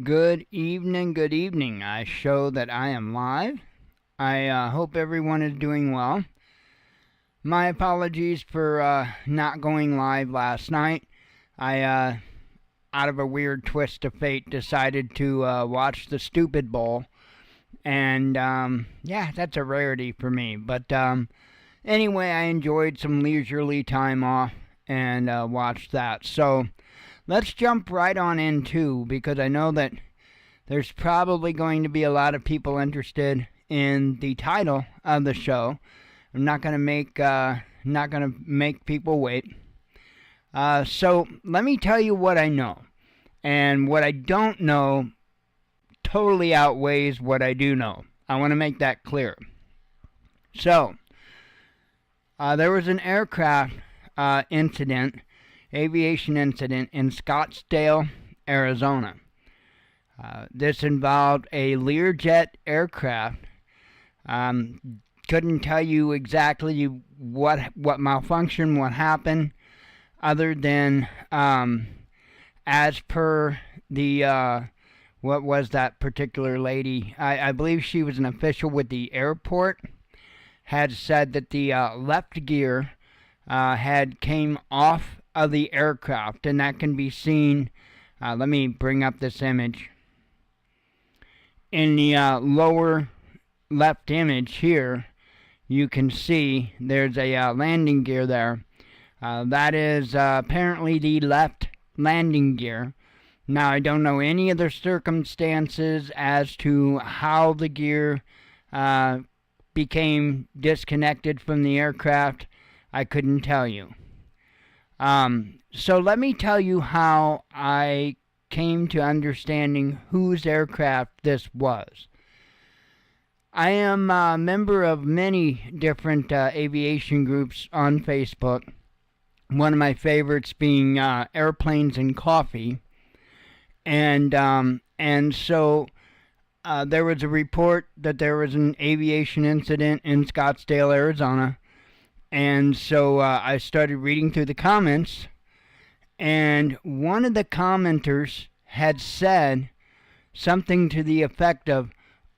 Good evening, good evening. I show that I am live. I hope everyone is doing well. My apologies for not going live last night. I, out of a weird twist of fate, decided to watch the Stupid Bowl. And yeah, that's a rarity for me. But anyway, I enjoyed some leisurely time off and watched that. So let's jump right on into, because I know that there's probably going to be a lot of people interested in the title of the show. I'm not going to make people wait. So let me tell you what I know, and what I don't know totally outweighs what I do know. I want to make that clear. So there was an aircraft aviation incident in Scottsdale, Arizona. This involved a Learjet aircraft. Couldn't tell you exactly what malfunction, what happened, other than as per the what was that particular lady? I believe she was an official with the airport. Had said that the left gear had came off of the aircraft, and that can be seen. Let me bring up this image. In the lower left image here, you can see there's a landing gear there. That is apparently the left landing gear. Now, I don't know any other circumstances as to how the gear became disconnected from the aircraft. I couldn't tell you. So let me tell you how I came to understanding whose aircraft this was. I am a member of many different aviation groups on Facebook. One of my favorites being Airplanes and Coffee. And so there was a report that there was an aviation incident in Scottsdale, Arizona. And so I started reading through the comments, and one of the commenters had said something to the effect of,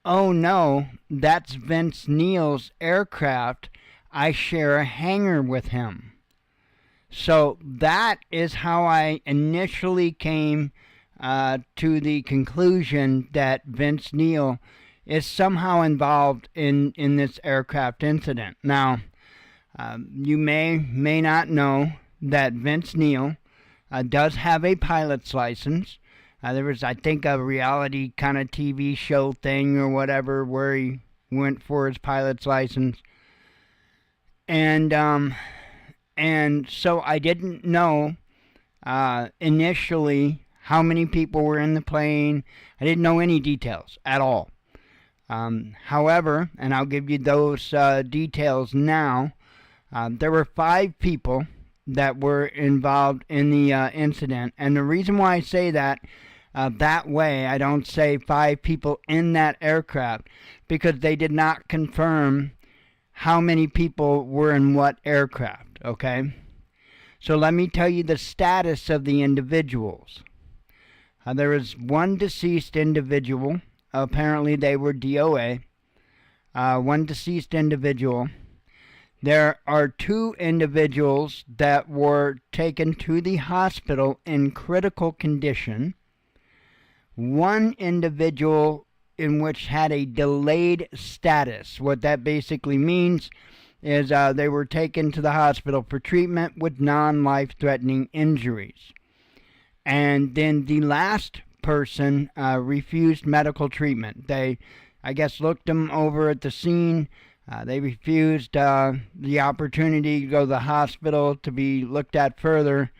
"Oh no, that's Vince Neil's aircraft. I share a hangar with him." So that is how I initially came to the conclusion that Vince Neil is somehow involved in this aircraft incident. Now, you may not know that Vince Neil does have a pilot's license. There was, I think, a reality kind of TV show thing or whatever where he went for his pilot's license. And so I didn't know initially how many people were in the plane. I didn't know any details at all. However, and I'll give you those details now, there were 5 people that were involved in the incident. And the reason why I say that way, I don't say 5 people in that aircraft, because they did not confirm how many people were in what aircraft, okay? So let me tell you the status of the individuals. There was one deceased individual. Apparently they were DOA. One deceased individual. There are 2 individuals that were taken to the hospital in critical condition. One individual in which had a delayed status. What that basically means is they were taken to the hospital for treatment with non-life-threatening injuries. And then the last person refused medical treatment. They, I guess, looked them over at the scene. They refused the opportunity to go to the hospital to be looked at further.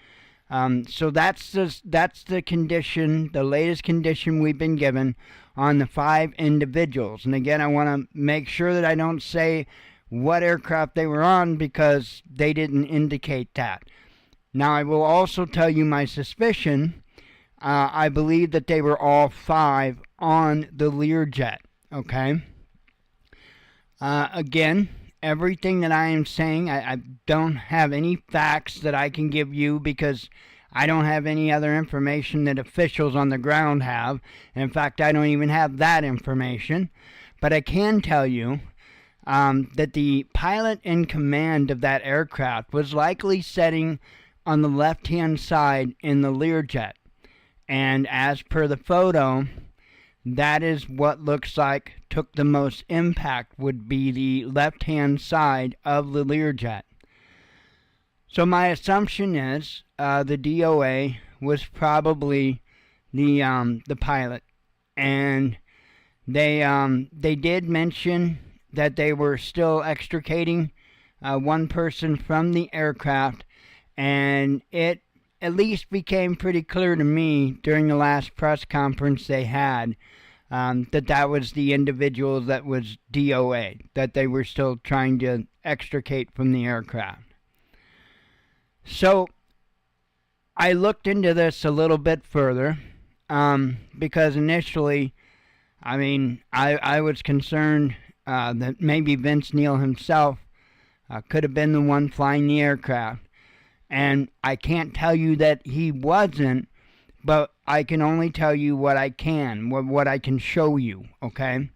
So that's the condition, the latest condition we've been given on the 5 individuals. And again, I want to make sure that I don't say what aircraft they were on, because they didn't indicate that. Now, I will also tell you my suspicion. I believe that they were all 5 on the Learjet, okay? Again, everything that I am saying, I don't have any facts that I can give you, because I don't have any other information that officials on the ground have. In fact, I don't even have that information. But I can tell you that the pilot in command of that aircraft was likely sitting on the left-hand side in the Learjet. And as per the photo, that is what looks like took the most impact, would be the left-hand side of the Learjet. So my assumption is the DOA was probably the pilot, and they did mention that they were still extricating one person from the aircraft, and it at least became pretty clear to me during the last press conference they had that was the individual that was DOA, that they were still trying to extricate from the aircraft. So I looked into this a little bit further because initially, I was concerned that maybe Vince Neil himself could have been the one flying the aircraft. And I can't tell you that he wasn't, but I can only tell you what I can, what I can show you, okay?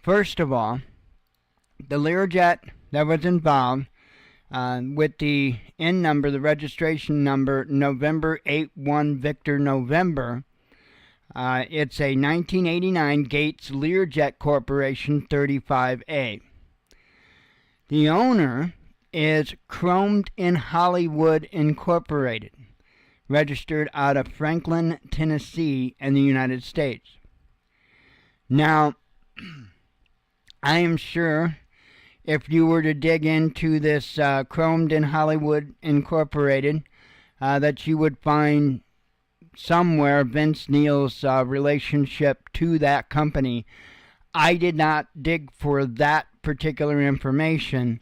First of all, the Learjet that was involved with the N number, the registration number, November 81 Victor November, it's a 1989 Gates Learjet Corporation 35A. The owner is Chromed in Hollywood Incorporated, registered out of Franklin, Tennessee, in the United States. Now, I am sure if you were to dig into this Chromed in Hollywood Incorporated, that you would find somewhere Vince Neil's relationship to that company. I did not dig for that particular information.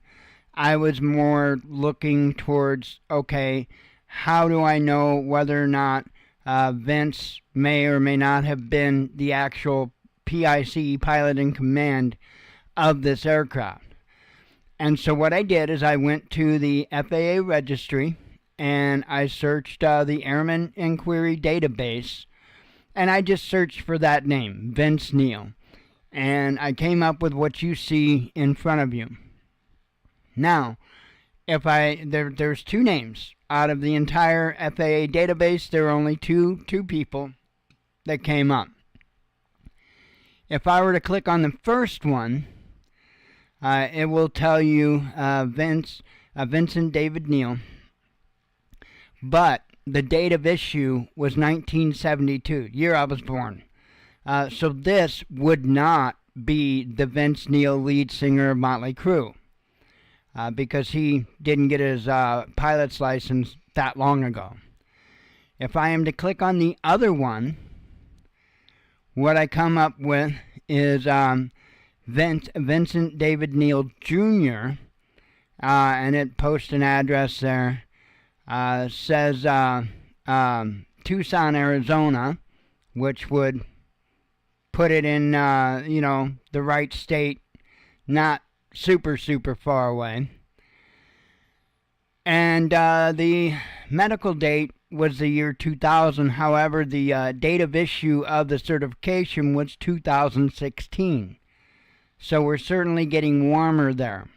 I was more looking towards, okay, how do I know whether or not Vince may or may not have been the actual PIC, pilot in command of this aircraft? And so what I did is I went to the FAA registry and I searched the Airman Inquiry database, and I just searched for that name, Vince Neil. And I came up with what you see in front of you. Now, there's two names. Out of the entire FAA database, there are only two people that came up. If I were to click on the first one, it will tell you Vincent David Neil, but the date of issue was 1972, year I was born. So this would not be the Vince Neil, lead singer of Motley Crue, because he didn't get his pilot's license that long ago. If I am to click on the other one, what I come up with is Vincent David Neil Jr., and it posts an address there. Says Tucson, Arizona, which would put it in, the right state, not super far away. And the medical date was the year 2000. However, the date of issue of the certification was 2016. So we're certainly getting warmer there.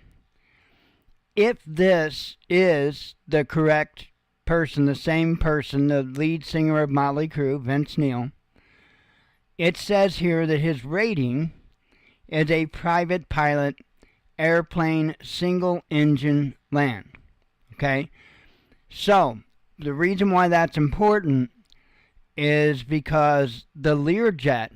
If this is the correct person, the same person, the lead singer of Motley Crue, Vince Neil, it says here that his rating is a private pilot airplane single engine land. Okay? So, the reason why that's important is because the Learjet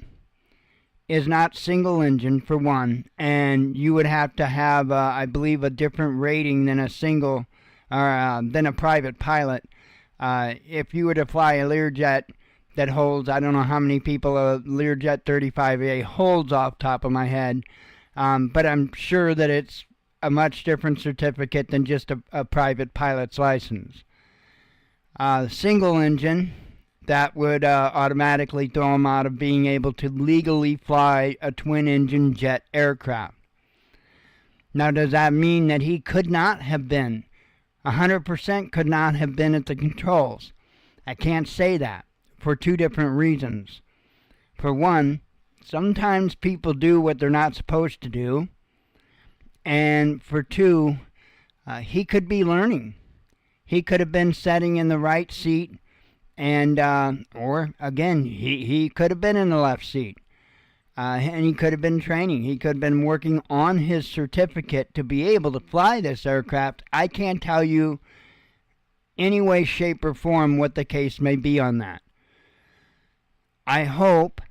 is not single engine, for one, and you would have to have, I believe, a different rating than a single, or than a private pilot. If you were to fly a Learjet that holds, I don't know how many people a Learjet 35A holds off the top of my head, but I'm sure that it's a much different certificate than just a private pilot's license. Single engine, that would automatically throw him out of being able to legally fly a twin-engine jet aircraft. Now, does that mean that he could not have been, 100% could not have been at the controls? I can't say that for two different reasons. For one, sometimes people do what they're not supposed to do. And for two, he could be learning. He could have been sitting in the right seat, and or again, he could have been in the left seat. And he could have been training. He could have been working on his certificate to be able to fly this aircraft. I can't tell you any way, shape, or form what the case may be on that. I hope,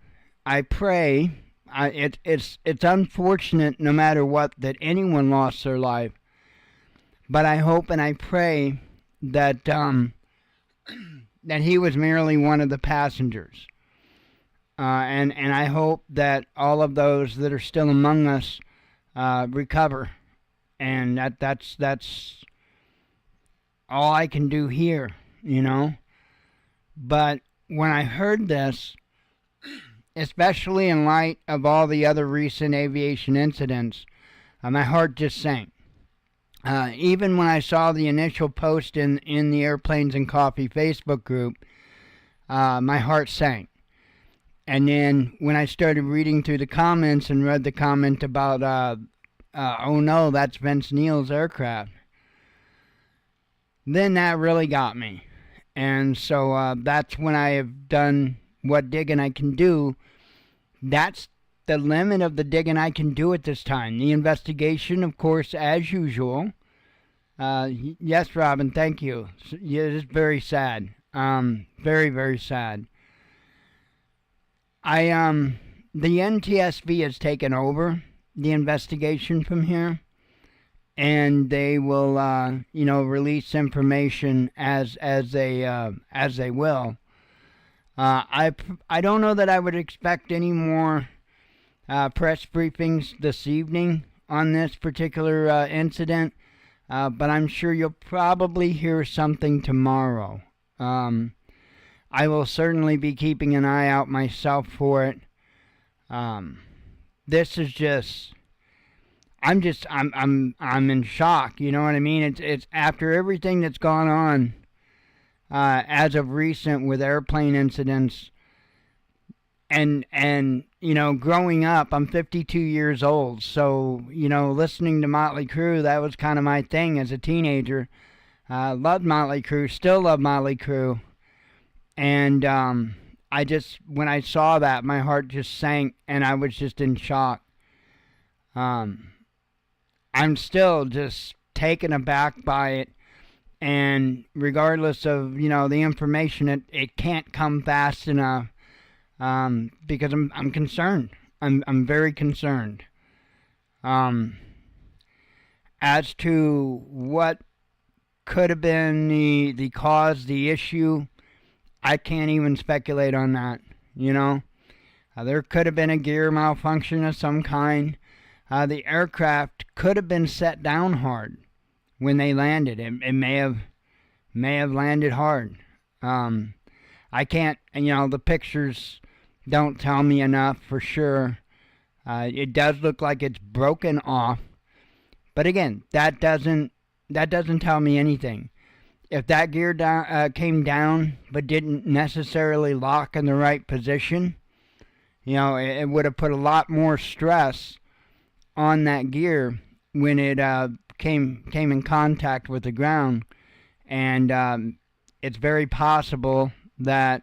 I pray, it's unfortunate no matter what that anyone lost their life. But I hope and I pray that that he was merely one of the passengers. And I hope that all of those that are still among us recover. And that's all I can do here, you know. But when I heard this, especially in light of all the other recent aviation incidents, my heart just sank. Even when I saw the initial post in the Airplanes and Coffee Facebook group, my heart sank. And then when I started reading through the comments and read the comment about, oh no, that's Vince Neil's aircraft, then that really got me. And so that's when I have done what digging I can do. That's the limit of the digging I can do at this time. The investigation, of course, as usual. Yes, Robin, thank you. Yeah, it's very sad. Very, very sad. The NTSB has taken over the investigation from here, and they will, release information as they will. I don't know that I would expect any more press briefings this evening on this particular incident, but I'm sure you'll probably hear something tomorrow. I will certainly be keeping an eye out myself for it. This is just, I'm in shock. You know what I mean? It's after everything that's gone on as of recent with airplane incidents, and growing up, I'm 52 years old, so listening to Motley Crue, that was kind of my thing as a teenager. Loved Motley Crue, still love Motley Crue. And when I saw that, my heart just sank, and I was just in shock. I'm still just taken aback by it, and regardless of the information, it can't come fast enough, because I'm concerned. I'm very concerned. As to what could have been the cause, the issue, I can't even speculate on that, there could have been a gear malfunction of some kind. The aircraft could have been set down hard when they landed. It may have landed hard. I can't, the pictures don't tell me enough for sure. It does look like it's broken off. But again, that doesn't tell me anything. If that gear came down but didn't necessarily lock in the right position, it would have put a lot more stress on that gear when it came in contact with the ground. And it's very possible that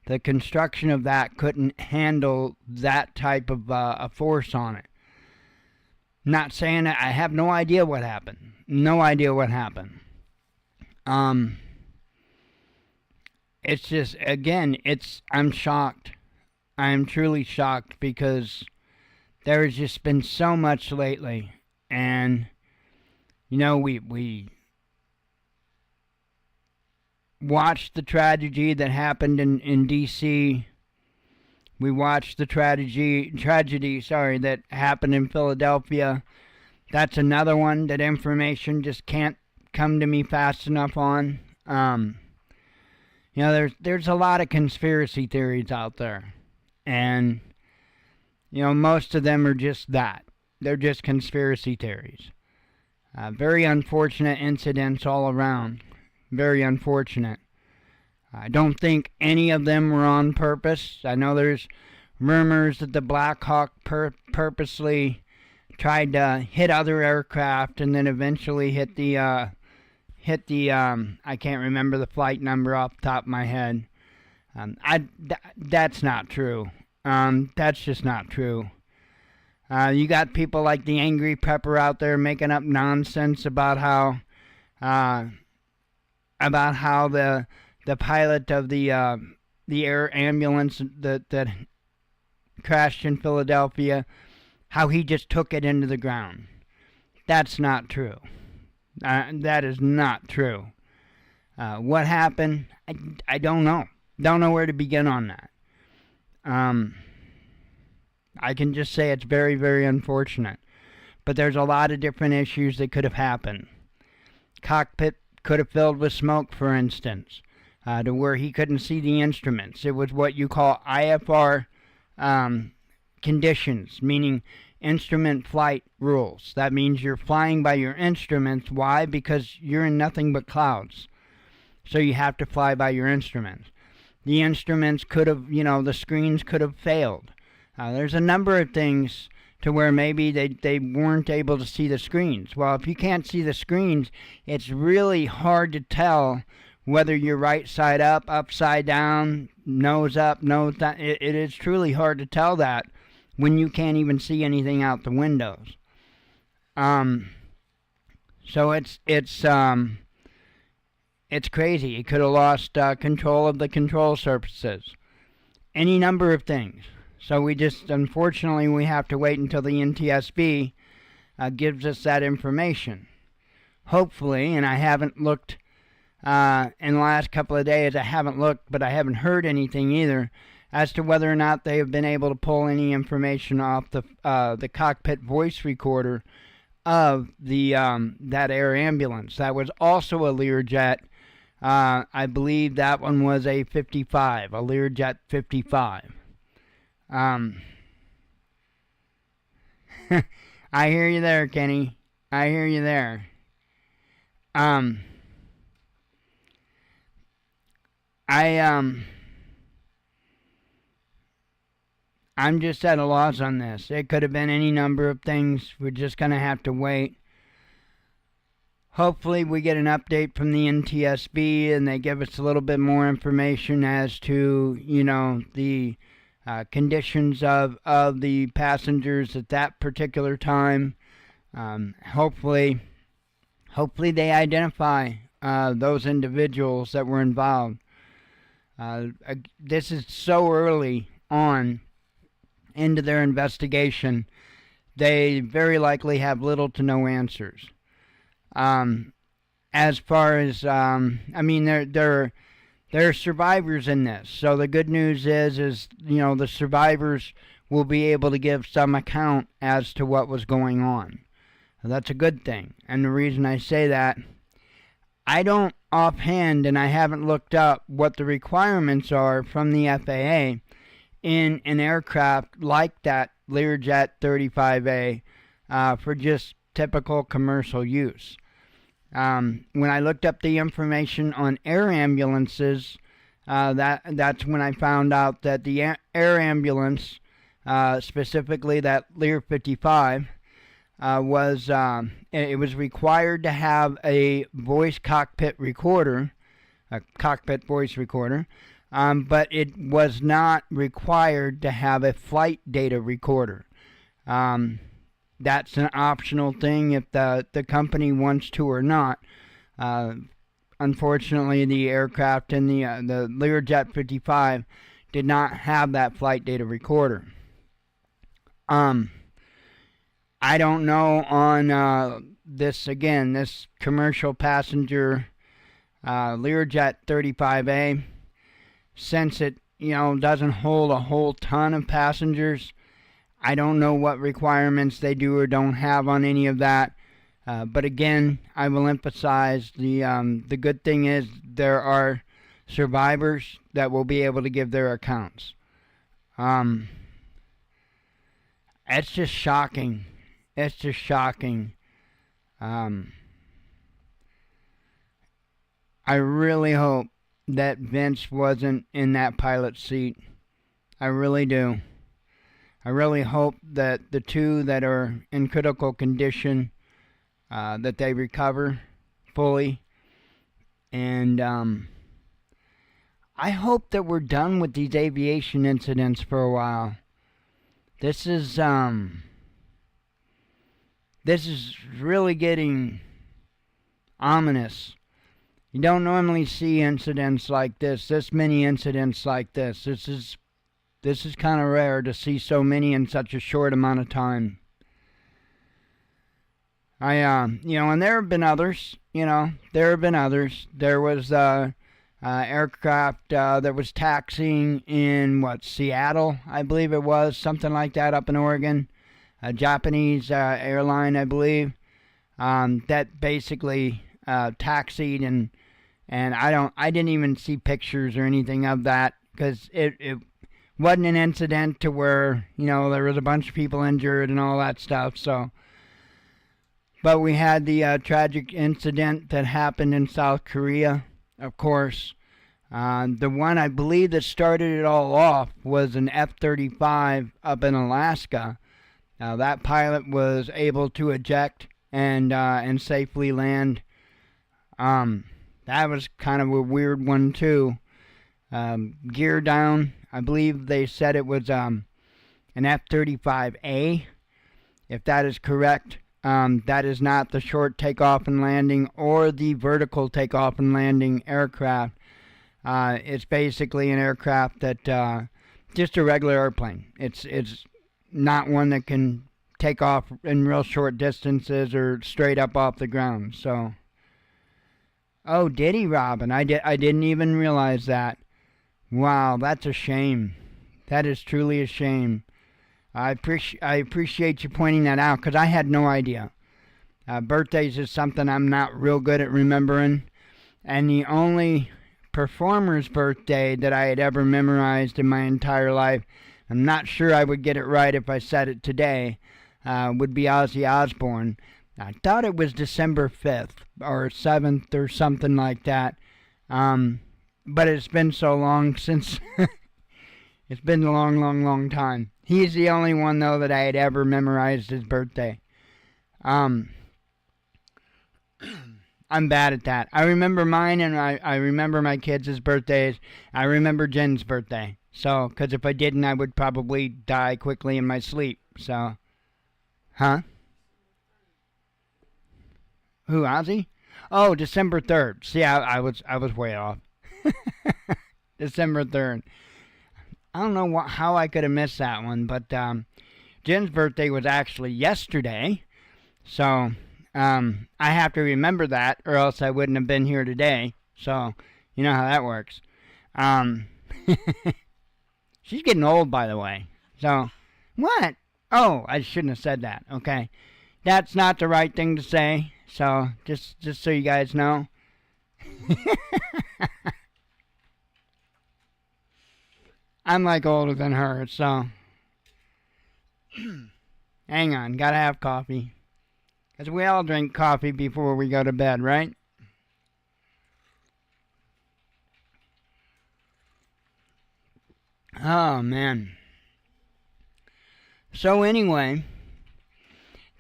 the construction of that couldn't handle that type of a force on it. Not saying that I have no idea what happened. No idea what happened. It's just, again, I'm shocked. I am truly shocked because there has just been so much lately. And, we watched the tragedy that happened in D.C. We watched the tragedy that happened in Philadelphia. That's another one that information just can't come to me fast enough on. There's a lot of conspiracy theories out there. And, most of them are just that. They're just conspiracy theories. Very unfortunate incidents all around. Very unfortunate. I don't think any of them were on purpose. I know there's rumors that the Black Hawk purposely tried to hit other aircraft and then eventually hit the I can't remember the flight number off the top of my head. That's not true. That's just not true. You got people like the Angry Pepper out there making up nonsense about how the pilot of the air ambulance that crashed in Philadelphia, how he just took it into the ground. That's not true. That is not true. What happened? I don't know. Don't know where to begin on that. I can just say it's very, very unfortunate. But there's a lot of different issues that could have happened. Cockpit could have filled with smoke, for instance, to where he couldn't see the instruments. It was what you call IFR conditions, meaning instrument flight rules. That means you're flying by your instruments. Why? Because you're in nothing but clouds. So you have to fly by your instruments. The instruments could have, the screens could have failed. There's a number of things to where maybe they weren't able to see the screens. Well, if you can't see the screens, it's really hard to tell whether you're right side up, upside down, nose up, nose down. It is truly hard to tell that when you can't even see anything out the windows. So it's crazy. It could have lost control of the control surfaces. Any number of things. So unfortunately, we have to wait until the NTSB gives us that information. Hopefully, and I haven't looked in the last couple of days, I haven't looked, but I haven't heard anything either as to whether or not they have been able to pull any information off the cockpit voice recorder of that air ambulance. That was also a Learjet. I believe that one was a 55, a Learjet 55. I hear you there, Kenny. I hear you there. I'm just at a loss on this. It could have been any number of things. We're just going to have to wait. Hopefully we get an update from the NTSB and they give us a little bit more information as to, the conditions of the passengers at that particular time. Hopefully they identify those individuals that were involved. This is so early on into their investigation, they very likely have little to no answers. As far as, there are survivors in this. So the good news is the survivors will be able to give some account as to what was going on. That's a good thing. And the reason I say that, I don't offhand, and I haven't looked up what the requirements are from the FAA in an aircraft like that Learjet 35A for just typical commercial use. When I looked up the information on air ambulances, that's when I found out that the air ambulance, specifically that Lear 55, it was required to have a voice cockpit recorder, a cockpit voice recorder, but it was not required to have a flight data recorder. That's an optional thing if the company wants to or not. Unfortunately, the aircraft in the Learjet 55 did not have that flight data recorder. I don't know on this commercial passenger Learjet 35A, since it doesn't hold a whole ton of passengers. I don't know what requirements they do or don't have on any of that. But again, I will emphasize the good thing is there are survivors that will be able to give their accounts. It's just shocking. It's just shocking. I really hope that Vince wasn't in that pilot seat. I really do. I really hope that the two that are in critical condition, that they recover fully. And I hope that we're done with these aviation incidents for a while. This is really getting ominous. You don't normally see incidents like this many incidents like this. This is kind of rare to see so many in such a short amount of time. And there have been others. There was aircraft that was taxiing in Seattle, I believe it was, something like that, up in Oregon. A Japanese airline, I believe, that basically taxied, and I didn't even see pictures or anything of that, because it wasn't an incident to where there was a bunch of people injured and all that stuff. So, but we had the tragic incident that happened in South Korea, of course. The one I believe that started it all off was an F-35 up in Alaska. Now that pilot was able to eject and safely land. That was kind of a weird one too. Gear down. I believe they said it was an F-35A. If that is correct, that is not the short takeoff and landing or the vertical takeoff and landing aircraft. It's basically an aircraft that just a regular airplane. It's not one that can take off in real short distances or straight up off the ground. So, oh, did he, Robin? I didn't even realize that. Wow, that's a shame. That is truly a shame. I appreciate you pointing that out, because I had no idea. Birthdays is something I'm not real good at remembering, and the only performer's birthday that I had ever memorized in my entire life, I'm not sure I would get it right if I said it today, would be Ozzy Osbourne. I thought it was December 5th or 7th or something like that. But it's been so long since... It's been a long, long, long time. He's the only one, though, that I had ever memorized his birthday. I'm bad at that. I remember mine, and I remember my kids' birthdays. I remember Jen's birthday. So, because if I didn't, I would probably die quickly in my sleep. So, huh? Who, Ozzy? Oh, December 3rd. See, I was way off. December 3rd. I don't know how I could have missed that one, but Jen's birthday was actually yesterday. So, I have to remember that, or else I wouldn't have been here today. So, you know how that works. She's getting old, by the way. So, what? Oh, I shouldn't have said that, okay? That's not the right thing to say, so just so you guys know. I'm like older than her, so. Hang on, gotta have coffee. Because we all drink coffee before we go to bed, right? Oh, man. So anyway,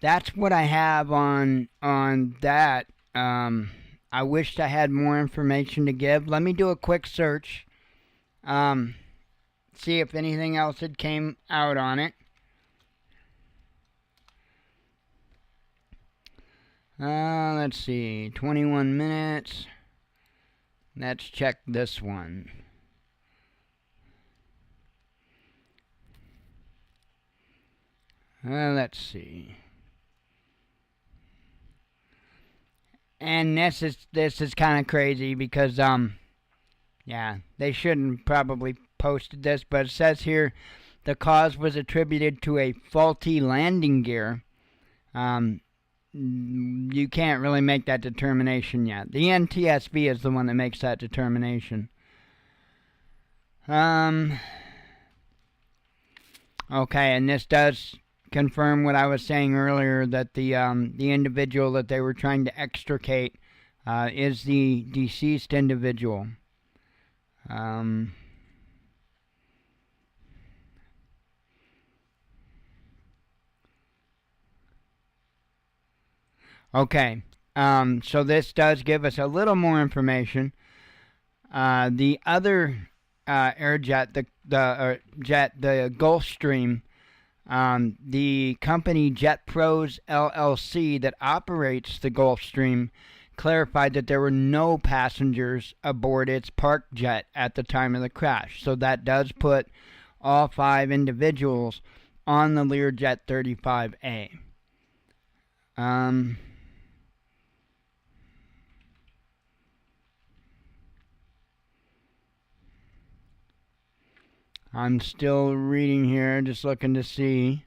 that's what I have on that. I wished I had more information to give. Let me do a quick search. See if anything else had came out on it. Let's see. 21 minutes. Let's check this one. Let's see. And this is kind of crazy because yeah, they shouldn't probably posted this, but it says here the cause was attributed to a faulty landing gear. You can't really make that determination yet. The NTSB is the one that makes that determination. Okay, and this does confirm what I was saying earlier, that the individual that they were trying to extricate is the deceased individual. Um, okay. So this does give us a little more information. The other airjet, the Gulfstream, the company Jet Pros LLC that operates the Gulfstream clarified that there were no passengers aboard its parked jet at the time of the crash. So that does put all 5 individuals on the Learjet 35A. I'm still reading here, just looking to see.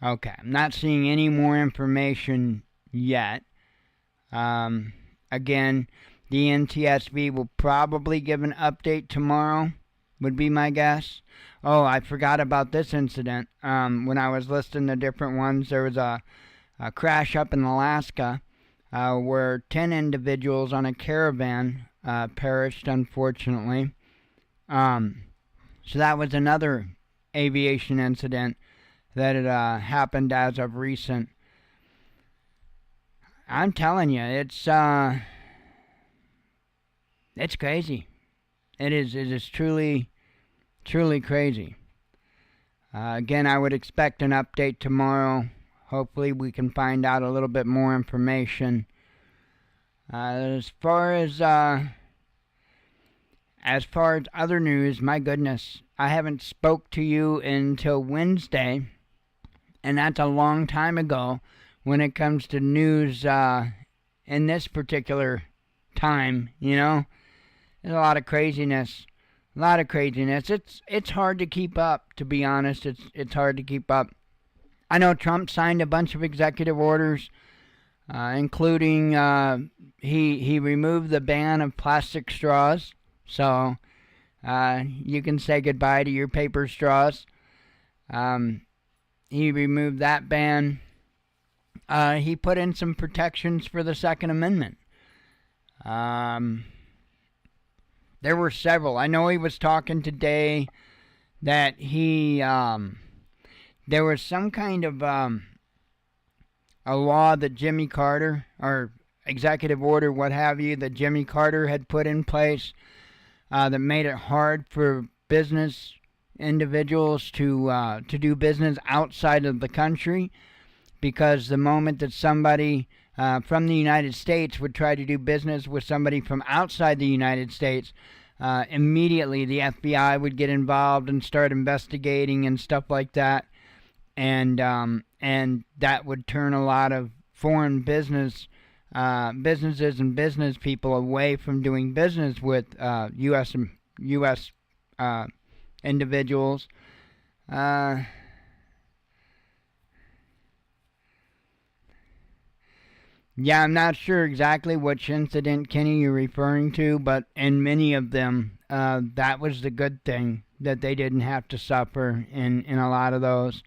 Okay, I'm not seeing any more information yet. Again, the NTSB will probably give an update tomorrow, would be my guess. Oh, I forgot about this incident. When I was listing the different ones, there was a crash up in Alaska where 10 individuals on a caravan perished, unfortunately. So that was another aviation incident that had happened as of recent. I'm telling you, it's crazy. It is truly crazy. Again, I would expect an update tomorrow. Hopefully we can find out a little bit more information. As far as other news, my goodness, I haven't spoke to you until Wednesday, and that's a long time ago when it comes to news in this particular time, you know. There's a lot of craziness. It's hard to keep up, to be honest. It's hard to keep up. I know Trump signed a bunch of executive orders, including he removed the ban of plastic straws, so you can say goodbye to your paper straws. He removed that ban. He put in some protections for the Second Amendment. There were several. I know he was talking today that there was some kind of a law that Jimmy Carter, or executive order, what have you, that Jimmy Carter had put in place that made it hard for business individuals to do business outside of the country, because the moment that somebody from the United States would try to do business with somebody from outside the United States, immediately the FBI would get involved and start investigating and stuff like that, and that would turn a lot of foreign businesses and business people away from doing business with U.S. Individuals. Yeah, I'm not sure exactly which incident, Kenny, you're referring to, but in many of them, that was the good thing, that they didn't have to suffer in a lot of those.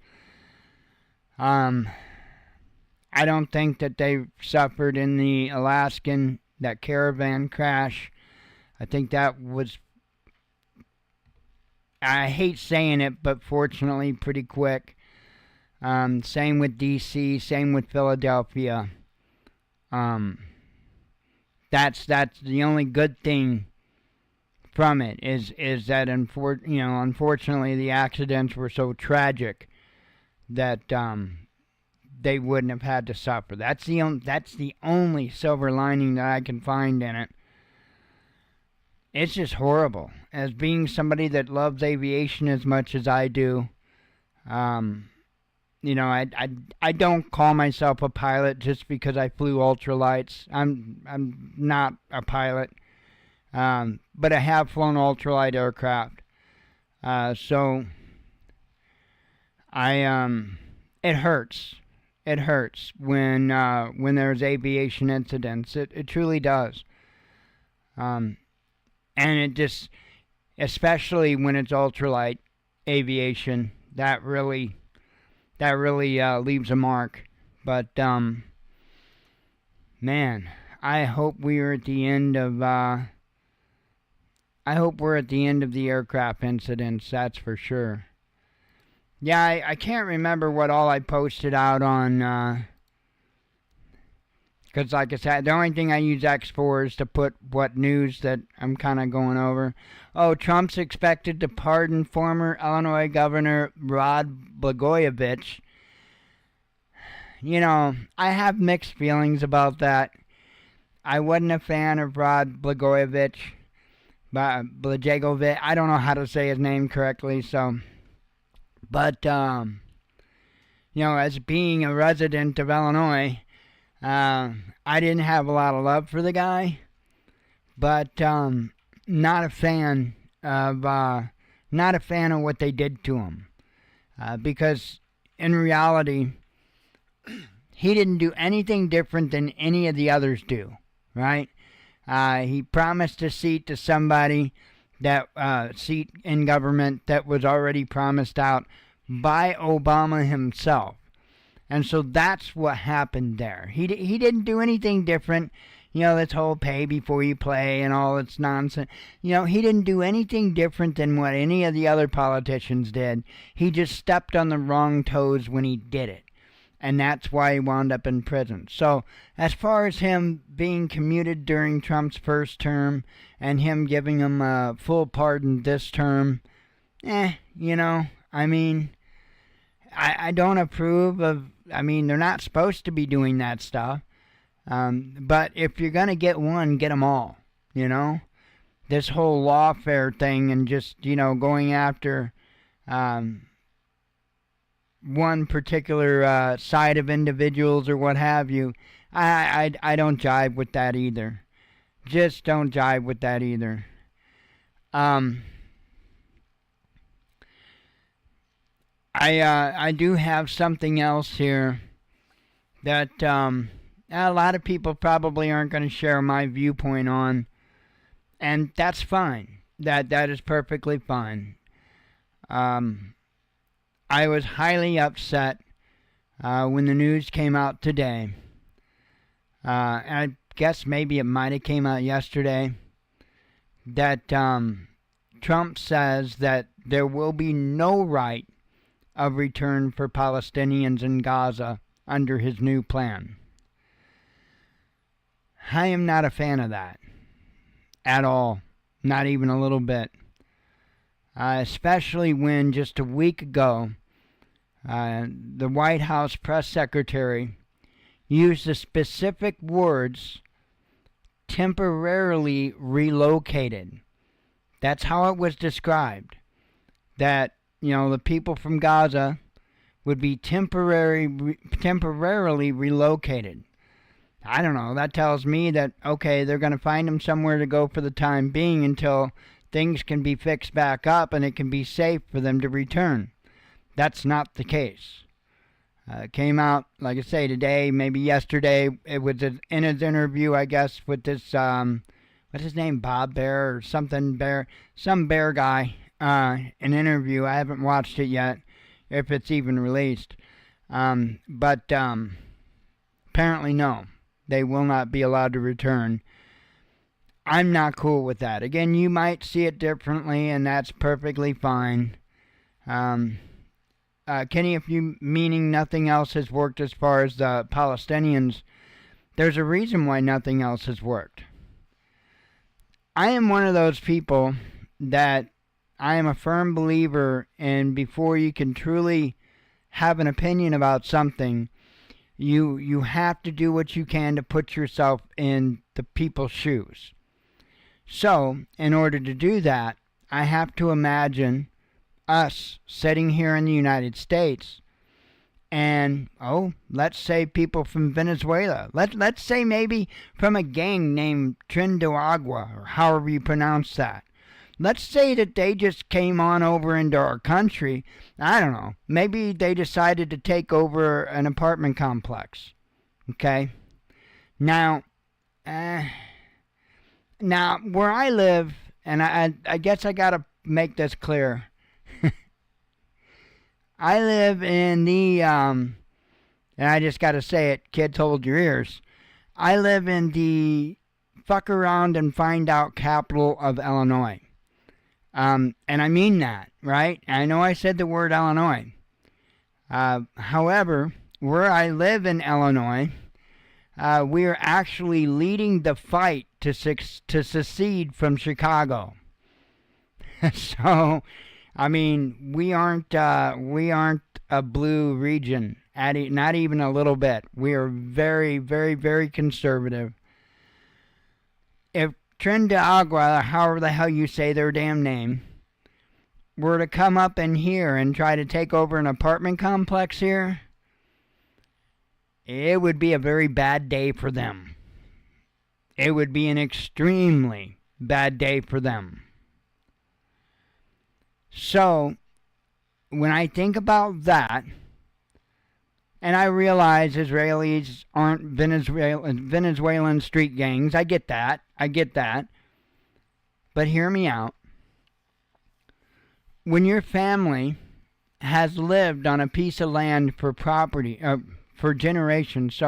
I don't think that they suffered in the that caravan crash. I think that was, I hate saying it, but fortunately pretty quick. Same with D.C., same with Philadelphia. That's the only good thing from it is that unfortunately the accidents were so tragic that they wouldn't have had to suffer. That's the only silver lining that I can find in it. It's just horrible. As being somebody that loves aviation as much as I do, I don't call myself a pilot just because I flew ultralights. I'm not a pilot, but I have flown ultralight aircraft. So it hurts. It hurts when there's aviation incidents. It truly does. And it just, especially when it's ultralight aviation, that really leaves a mark. But Man, I hope we're at the end of I hope we're at the end of the aircraft incidents, that's for sure. Yeah, I can't remember what all I posted out on, because like I said, the only thing I use X for is to put what news that I'm kind of going over. Oh, Trump's expected to pardon former Illinois Governor Rod Blagojevich. You know, I have mixed feelings about that. I wasn't a fan of Rod Blagojevich. Blagojevich. I don't know how to say his name correctly, so. But, as being a resident of Illinois, I didn't have a lot of love for the guy, but not a fan of what they did to him, because in reality, he didn't do anything different than any of the others do, right? He promised a seat to somebody, that seat in government that was already promised out by Obama himself. And so that's what happened there. He didn't do anything different. This whole pay before you play and all this nonsense. He didn't do anything different than what any of the other politicians did. He just stepped on the wrong toes when he did it. And that's why he wound up in prison. So, as far as him being commuted during Trump's first term and him giving him a full pardon this term, I don't approve of, they're not supposed to be doing that stuff. But if you're going to get one, get them all, This whole lawfare thing and just, going after one particular side of individuals or what have you, I don't jive with that either. Just don't jive with that either. I do have something else here that a lot of people probably aren't going to share my viewpoint on, and that's fine. That is perfectly fine. I was highly upset when the news came out today. And I guess maybe it might have came out yesterday that Trump says that there will be no right of return for Palestinians in Gaza under his new plan. I am not a fan of that at all, not even a little bit. Especially when just a week ago, the White House press secretary used the specific words temporarily relocated. That's how it was described. That, the people from Gaza would be temporarily relocated. I don't know. That tells me that, okay, they're going to find them somewhere to go for the time being until things can be fixed back up and it can be safe for them to return. That's not the case. It came out, like I say, today, maybe yesterday. It was in his interview, I guess, with this, what's his name, Bob Bear or something, Bear, some Bear guy, an interview. I haven't watched it yet, if it's even released. But apparently, no, they will not be allowed to return. I'm not cool with that. Again, you might see it differently, and that's perfectly fine. Kenny, if you meaning nothing else has worked as far as the Palestinians, there's a reason why nothing else has worked. I am one of those people that I am a firm believer in before you can truly have an opinion about something, you have to do what you can to put yourself in the people's shoes. So, in order to do that, I have to imagine us sitting here in the United States and, let's say people from Venezuela. Let's say maybe from a gang named Trinidad, or however you pronounce that. Let's say that they just came on over into our country. I don't know. Maybe they decided to take over an apartment complex. Okay? Now, where I live, and I guess I got to make this clear. I live in the, and I just got to say it, kids hold your ears. I live in the fuck around and find out capital of Illinois. And I mean that, right? I know I said the word Illinois. However, where I live in Illinois, we are actually leading the fight to secede from Chicago. So, I mean, we aren't a blue region, not even a little bit. We are very, very, very conservative. If Tren de Agua, however the hell you say their damn name, were to come up in here and try to take over an apartment complex here, it would be a very bad day for them. It would be an extremely bad day for them. So, when I think about that, and I realize Israelis aren't Venezuelan street gangs, I get that. But hear me out. When your family has lived on a piece of land for generations,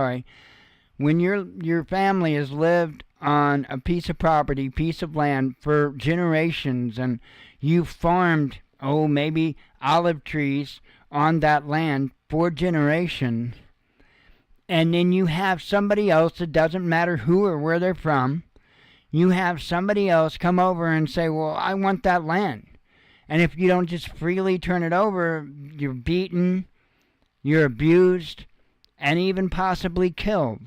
when your family has lived on a piece of property, piece of land for generations, and you farmed, maybe olive trees on that land for generations, and then you have somebody else, it doesn't matter who or where they're from, you have somebody else come over and say, well, I want that land. And if you don't just freely turn it over, you're beaten, you're abused, and even possibly killed.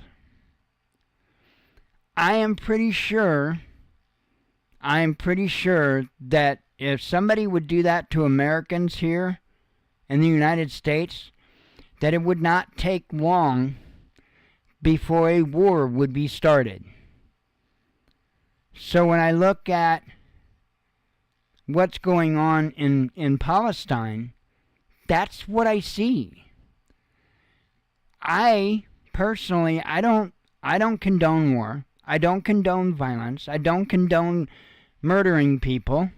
I am pretty sure that if somebody would do that to Americans here in the United States, that it would not take long before a war would be started. So when I look at what's going on in Palestine, that's what I see. I personally, I don't condone war. I don't condone violence. I don't condone murdering people.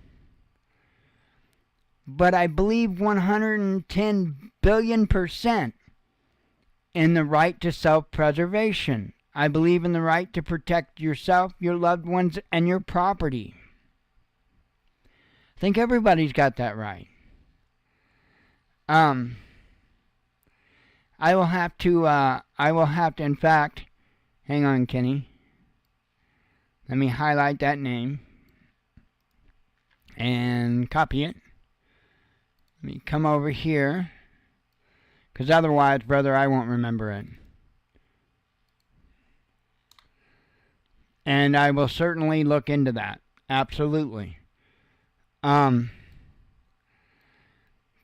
But I believe 110 billion% in the right to self-preservation. I believe in the right to protect yourself, your loved ones, and your property. I think everybody's got that right. I will have to, in fact, hang on, Kenny. Let me highlight that name and copy it. Let me come over here, because otherwise, brother, I won't remember it. And I will certainly look into that. Absolutely.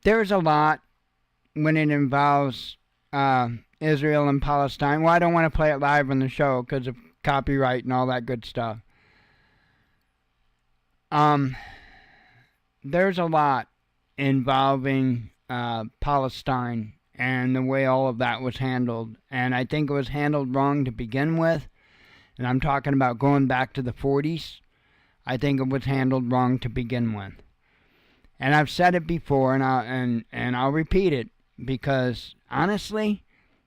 There's a lot when it involves Israel and Palestine. Well, I don't want to play it live on the show because of copyright and all that good stuff. There's a lot involving Palestine and the way all of that was handled. And I think it was handled wrong to begin with. And I'm talking about going back to the 40s. I think it was handled wrong to begin with. And I've said it before, and I'll repeat it, because honestly,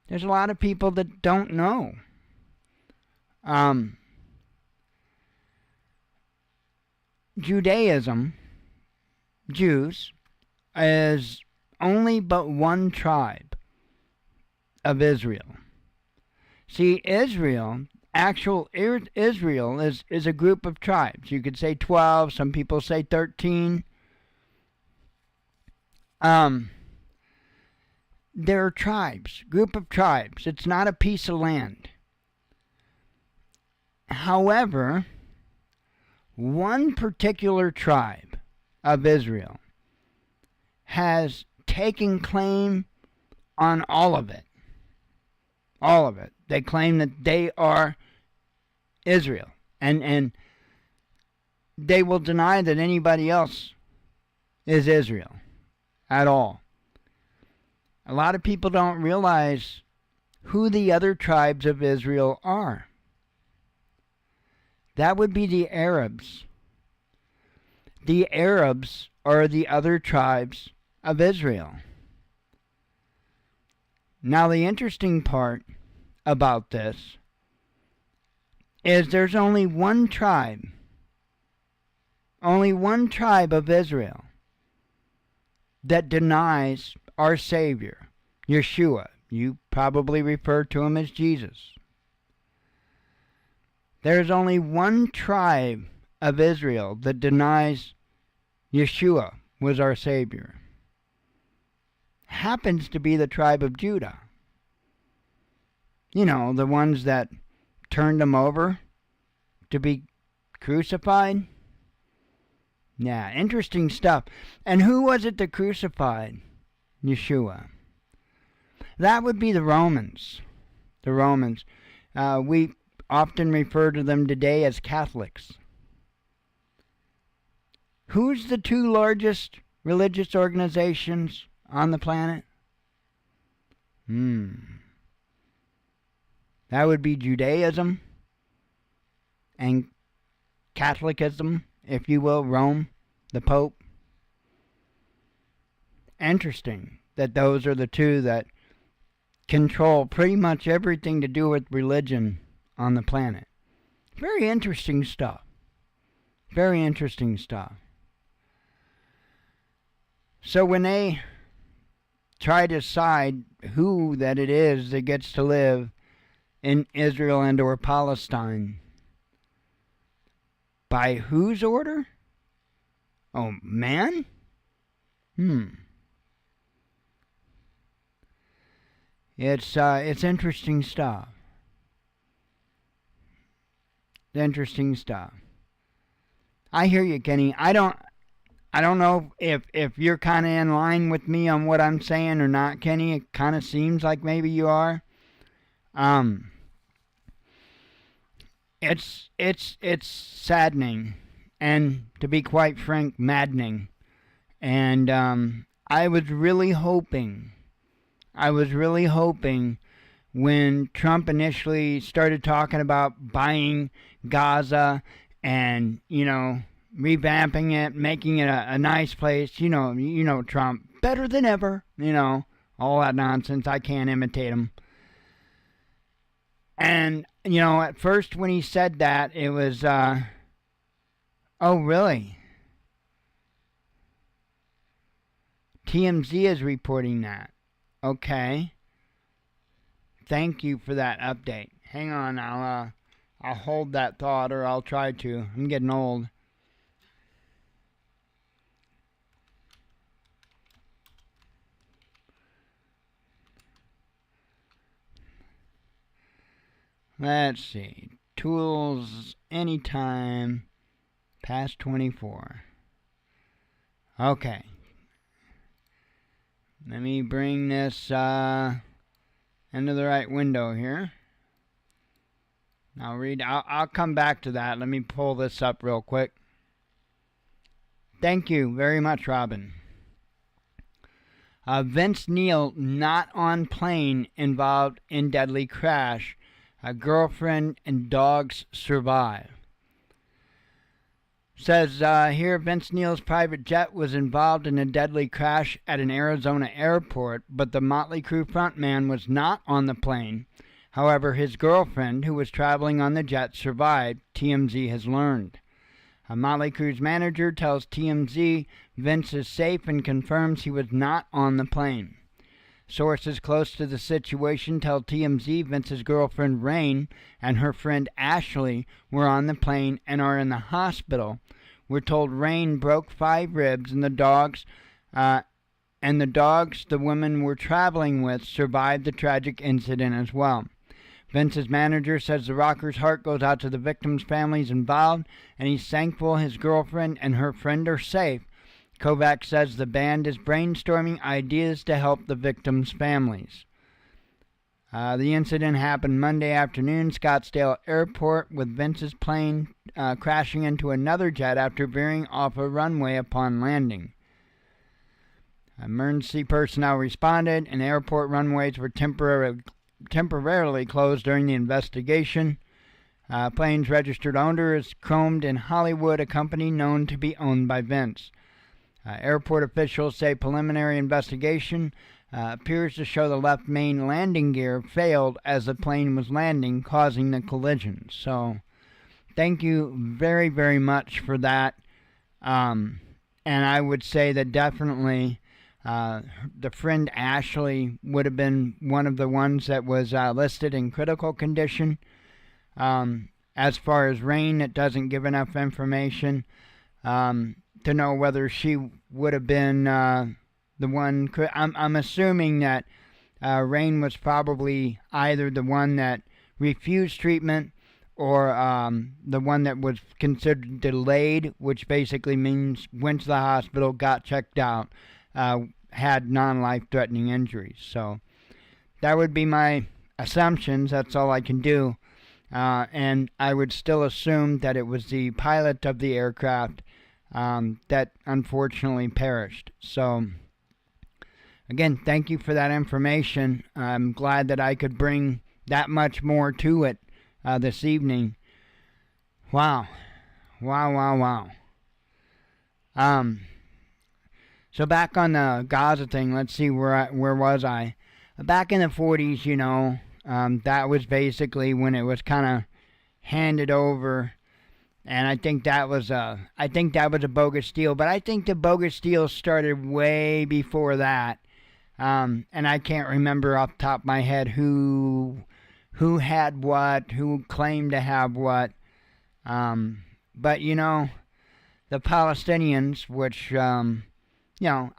there's a lot of people that don't know. Judaism, Jews, is only but one tribe of Israel. See, Israel, actual Israel is a group of tribes. You could say 12, some people say 13. There are tribes, group of tribes. It's not a piece of land. However, one particular tribe of Israel has taken claim on all of it. All of it. They claim that they are Israel. And they will deny that anybody else is Israel at all. A lot of people don't realize who the other tribes of Israel are. That would be the Arabs. The Arabs are the other tribes of Israel. Now, the interesting part about this is there's only one tribe of Israel that denies our Savior, Yeshua. You probably refer to him as Jesus. There's only one tribe of Israel that denies Yeshua was our Savior. Happens to be the tribe of Judah. You know, the ones that turned him over to be crucified. Yeah, interesting stuff. And who was it that crucified Yeshua? That would be the Romans. The Romans. We often refer to them today as Catholics. Who's the two largest religious organizations on the planet? That would be Judaism and Catholicism, if you will, Rome, the Pope. Interesting that those are the two that control pretty much everything to do with religion on the planet. Very interesting stuff. Very interesting stuff. So when they try to decide who that it is that gets to live in Israel and or Palestine, by whose order? Oh, man? It's interesting stuff. Interesting stuff. I hear you, Kenny. I don't know if you're kind of in line with me on what I'm saying or not, Kenny. It kind of seems like maybe you are. It's saddening, and to be quite frank, maddening. And I was really hoping when Trump initially started talking about buying Gaza and, you know, revamping it, making it a nice place, you know Trump, better than ever, you know, all that nonsense. I can't imitate him. And, you know, at first when he said that, it was, oh, really? TMZ is reporting that. Okay. Thank you for that update. Hang on, I'll hold that thought, or I'll try to. I'm getting old. Let's see. Tools anytime past 24. Okay. Let me bring this into the right window here. I'll come back to that. Let me pull this up real quick. Thank you very much, Robin. Vince Neil not on plane involved in deadly crash. A girlfriend and dogs survive. Says here, Vince Neil's private jet was involved in a deadly crash at an Arizona airport, but the Motley Crue frontman was not on the plane. However, his girlfriend, who was traveling on the jet, survived, TMZ has learned. A Motley Crue's manager tells TMZ Vince is safe and confirms he was not on the plane. Sources close to the situation tell TMZ Vince's girlfriend Rain and her friend Ashley were on the plane and are in the hospital. We're told Rain broke 5 ribs, and the dogs the women were traveling with survived the tragic incident as well. Vince's manager says the rocker's heart goes out to the victims' families involved, and he's thankful his girlfriend and her friend are safe. Kovacs says the band is brainstorming ideas to help the victims' families. The incident happened Monday afternoon, Scottsdale Airport, with Vince's plane crashing into another jet after veering off a runway upon landing. Emergency personnel responded, and airport runways were temporarily closed during the investigation. Plane's registered owner is Chromed in Hollywood, a company known to be owned by Vince. Airport officials say preliminary investigation appears to show the left main landing gear failed as the plane was landing, causing the collision. So, thank you very, very much for that. And I would say that definitely the friend Ashley would have been one of the ones that was listed in critical condition. As far as Rain, it doesn't give enough information to know whether she would have been the one. I'm assuming that Rain was probably either the one that refused treatment or the one that was considered delayed, which basically means went to the hospital, got checked out, had non-life-threatening injuries. So that would be my assumptions. That's all I can do. And I would still assume that it was the pilot of the aircraft that unfortunately perished. So, again, thank you for that information. I'm glad that I could bring that much more to it this evening. Wow. Wow. So back on the Gaza thing, let's see, where was I? Back in the 40s, that was basically when it was kind of handed over, and I think that was a bogus deal. But I think the bogus deal started way before that, and I can't remember off the top of my head who had what, who claimed to have what. But the Palestinians, which I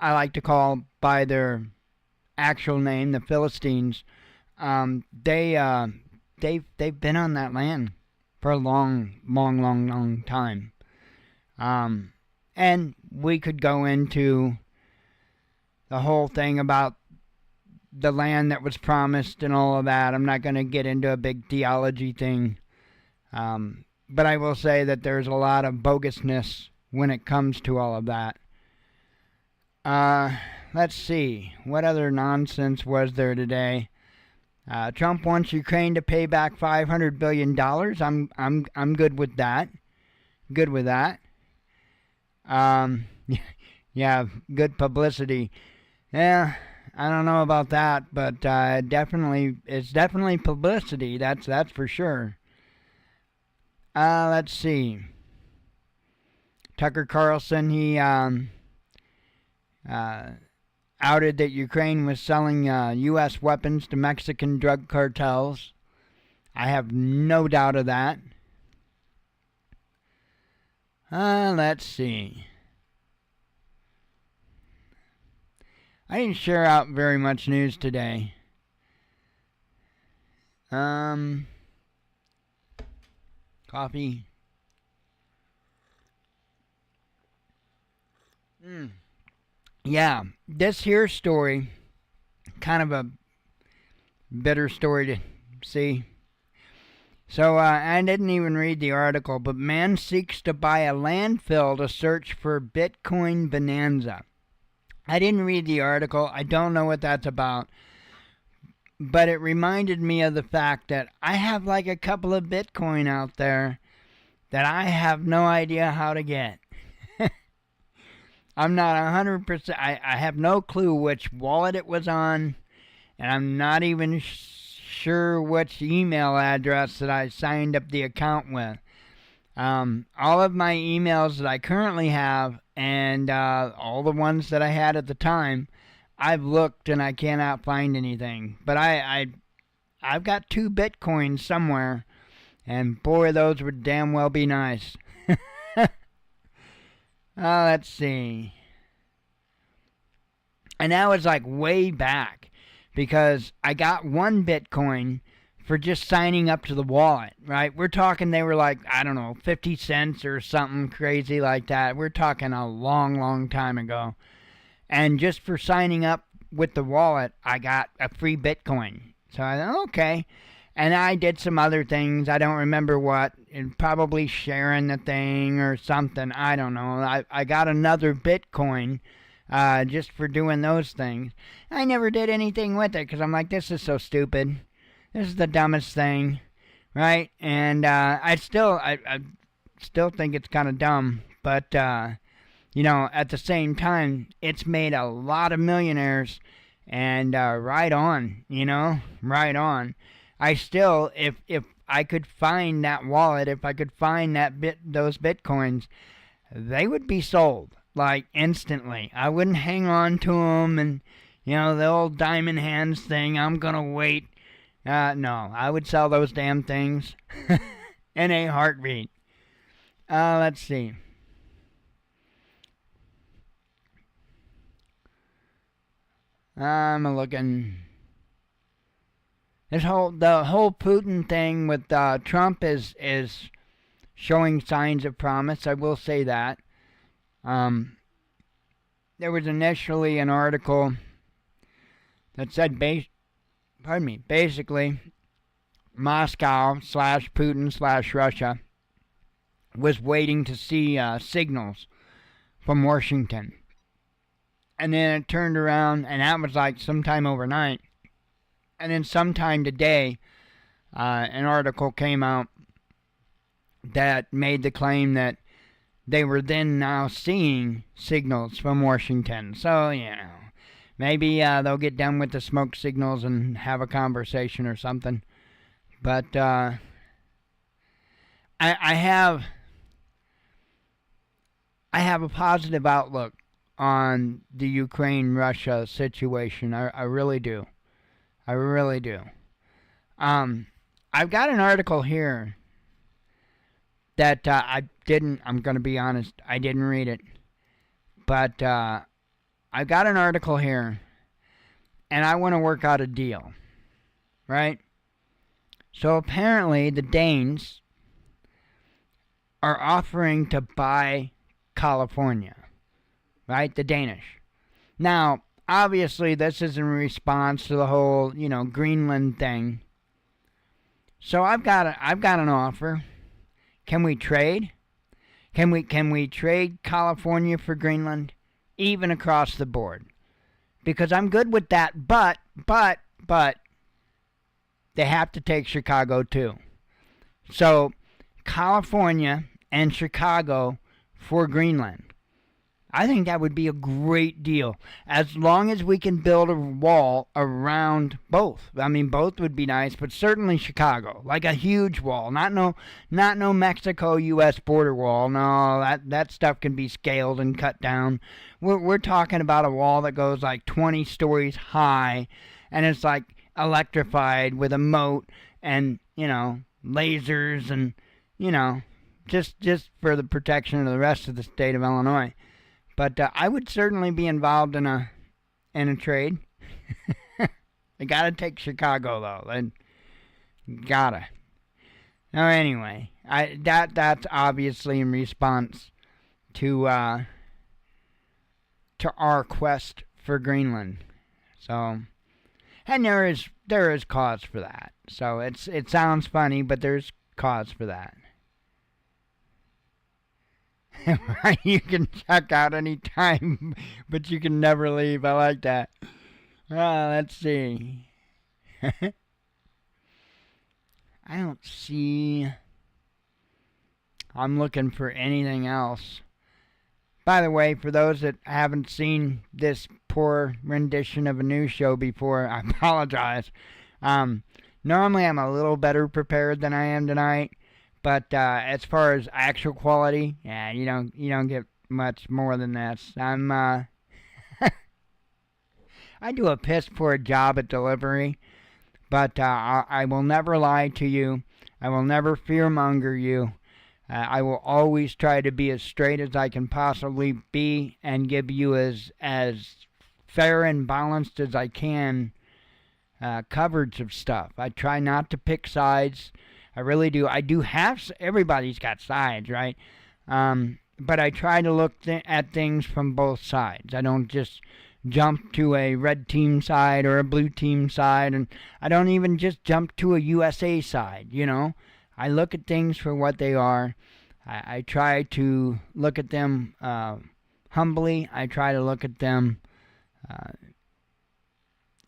like to call by their actual name, the Philistines. They've been on that land for a long time. And we could go into the whole thing about the land that was promised and all of that. I'm not going to get into a big theology thing. But I will say that there's a lot of bogusness when it comes to all of that. Let's see. What other nonsense was there today? Trump wants Ukraine to pay back $500 billion. I'm good with that. Good with that. Yeah, good publicity. Yeah, I don't know about that, but it's definitely publicity. That's for sure. Let's see. Tucker Carlson, he outed that Ukraine was selling U.S. weapons to Mexican drug cartels. I have no doubt of that. Let's see. I didn't share out very much news today. Coffee. Yeah, this here story, kind of a bitter story to see. So I didn't even read the article, but man seeks to buy a landfill to search for Bitcoin bonanza. I didn't read the article. I don't know what that's about. But it reminded me of the fact that I have like a couple of Bitcoin out there that I have no idea how to get. I'm not 100%. I have no clue which wallet it was on, and I'm not even sure which email address that I signed up the account with. All of my emails that I currently have and all the ones that I had at the time, I've looked and I cannot find anything. But I've got 2 Bitcoins somewhere, and boy, those would damn well be nice. Let's see. And that was like way back, because I got 1 Bitcoin for just signing up to the wallet, right? We're talking they were like, I don't know, 50 cents or something crazy like that. We're talking a long time ago. And just for signing up with the wallet, I got a free Bitcoin. So I thought, okay. And I did some other things. I don't remember what. And probably sharing the thing or something. I don't know. I got another Bitcoin just for doing those things. I never did anything with it because I'm like, this is so stupid. This is the dumbest thing, right? And I still think it's kind of dumb. But, at the same time, it's made a lot of millionaires. And right on, right on. I still, if I could find that wallet, if I could find those bitcoins, they would be sold like instantly. I wouldn't hang on to them and the old diamond hands thing. I'm gonna wait. No, I would sell those damn things in a heartbeat. Let's see. I'm looking. The whole Putin thing with Trump is showing signs of promise. I will say that. There was initially an article that said, basically, Moscow / Putin / Russia was waiting to see signals from Washington. And then it turned around, and that was like sometime overnight. And then sometime today, an article came out that made the claim that they were then now seeing signals from Washington. So, maybe they'll get done with the smoke signals and have a conversation or something. But I have a positive outlook on the Ukraine-Russia situation. I really do. I really do. I've got an article here that I'm going to be honest, I didn't read it. But I've got an article here, and I want to work out a deal. Right? So apparently the Danes are offering to buy California. Right? The Danish. Now, obviously, this is in response to the whole, Greenland thing. So I've got an offer. Can we trade? Can we trade California for Greenland, even across the board? Because I'm good with that, but they have to take Chicago too. So California and Chicago for Greenland. I think that would be a great deal, as long as we can build a wall around both. I mean, both would be nice, but certainly Chicago, like a huge wall, not no Mexico-U.S. border wall. No, that stuff can be scaled and cut down. We're talking about a wall that goes like 20 stories high, and it's like electrified with a moat and lasers and just for the protection of the rest of the state of Illinois. But I would certainly be involved in a trade. I gotta take Chicago though. I gotta. Now anyway, that's obviously in response to our quest for Greenland. So, and there is cause for that. So it sounds funny, but there's cause for that. You can check out any time, but you can never leave. I like that. Let's see. I don't see. I'm looking for anything else. By the way, for those that haven't seen this poor rendition of a news show before, I apologize. Normally I'm a little better prepared than I am tonight. But as far as actual quality, yeah, you don't get much more than this. I do a piss poor job at delivery, but I will never lie to you. I will never fearmonger you. I will always try to be as straight as I can possibly be and give you as fair and balanced as I can coverage of stuff. I try not to pick sides. I really do. I do have, everybody's got sides, right? But I try to look at things from both sides. I don't just jump to a red team side or a blue team side, and I don't even just jump to a USA side, I look at things for what they are. I try to look at them humbly. I try to look at them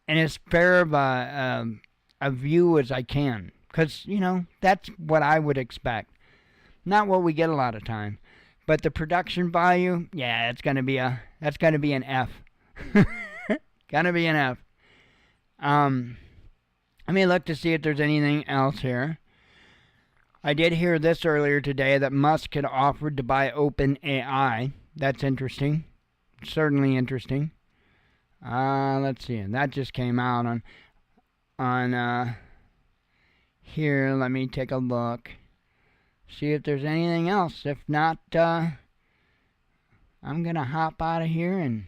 in as fair of a view as I can. Because, that's what I would expect. Not what we get a lot of time. But the production value, yeah, that's gonna be an F. Gonna be an F. Let me look to see if there's anything else here. I did hear this earlier today that Musk had offered to buy OpenAI. That's interesting. Certainly interesting. Let's see. That just came out on here. Let me take a look. See if there's anything else. If not, I'm going to hop out of here and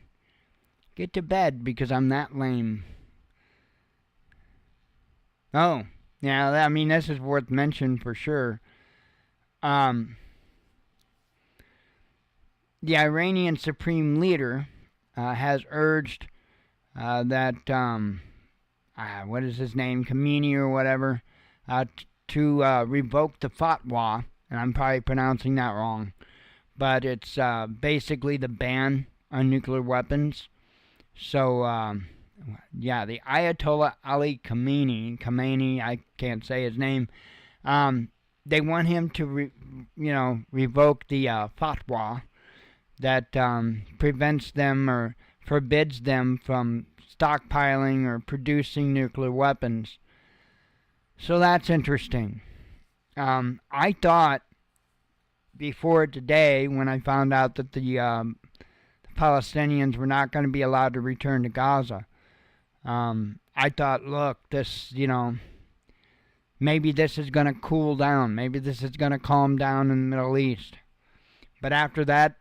get to bed because I'm that lame. Oh, yeah, I mean, this is worth mention for sure. The Iranian Supreme Leader has urged that, what is his name, Khamenei or whatever, to revoke the fatwa, and I'm probably pronouncing that wrong, but it's basically the ban on nuclear weapons. So, the Ayatollah Ali Khamenei, I can't say his name, they want him to, revoke the fatwa that prevents them or forbids them from stockpiling or producing nuclear weapons. So that's interesting. I thought before today, when I found out that the Palestinians were not going to be allowed to return to Gaza, I thought, look, this, maybe this is going to cool down. Maybe this is going to calm down in the Middle East. But after that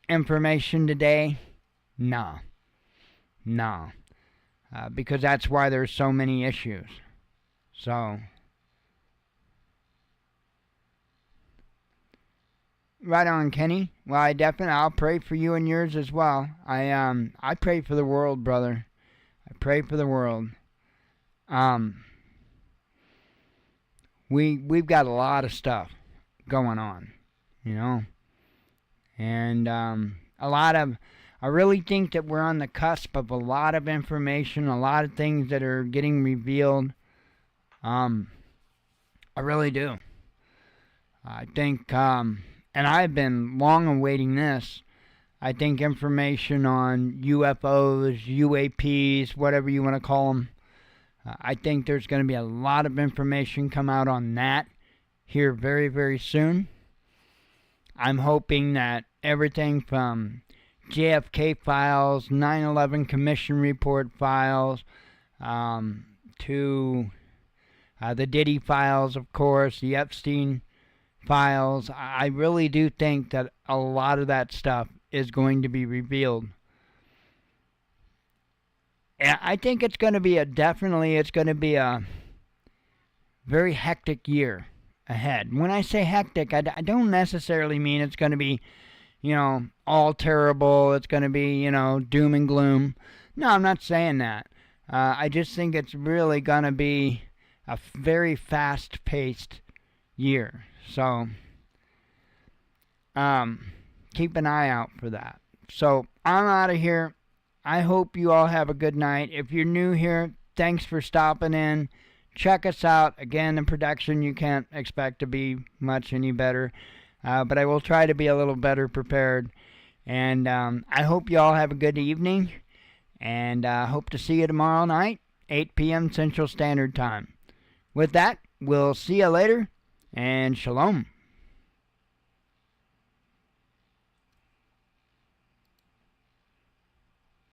information today, no. Because that's why there's so many issues. So, right on, Kenny. Well, I'll pray for you and yours as well. I pray for the world, brother. I pray for the world. We've got a lot of stuff going on, and I really think that we're on the cusp of a lot of information, a lot of things that are getting revealed. I really do. I think, and I've been long awaiting this. I think information on UFOs, UAPs, whatever you want to call them, I think there's going to be a lot of information come out on that here very, very soon. I'm hoping that everything from JFK files, 9/11 Commission report files, to the Diddy files, of course, the Epstein files. I really do think that a lot of that stuff is going to be revealed. And I think it's going to be a very hectic year ahead. When I say hectic, I don't necessarily mean it's going to be, all terrible. It's going to be, doom and gloom. No, I'm not saying that. I just think it's really going to be a very fast-paced year. So, keep an eye out for that. So, I'm out of here. I hope you all have a good night. If you're new here, thanks for stopping in. Check us out. Again, the production, you can't expect to be much any better. But I will try to be a little better prepared. And I hope you all have a good evening. And hope to see you tomorrow night, 8 p.m. Central Standard Time. With that, we'll see you later. And shalom.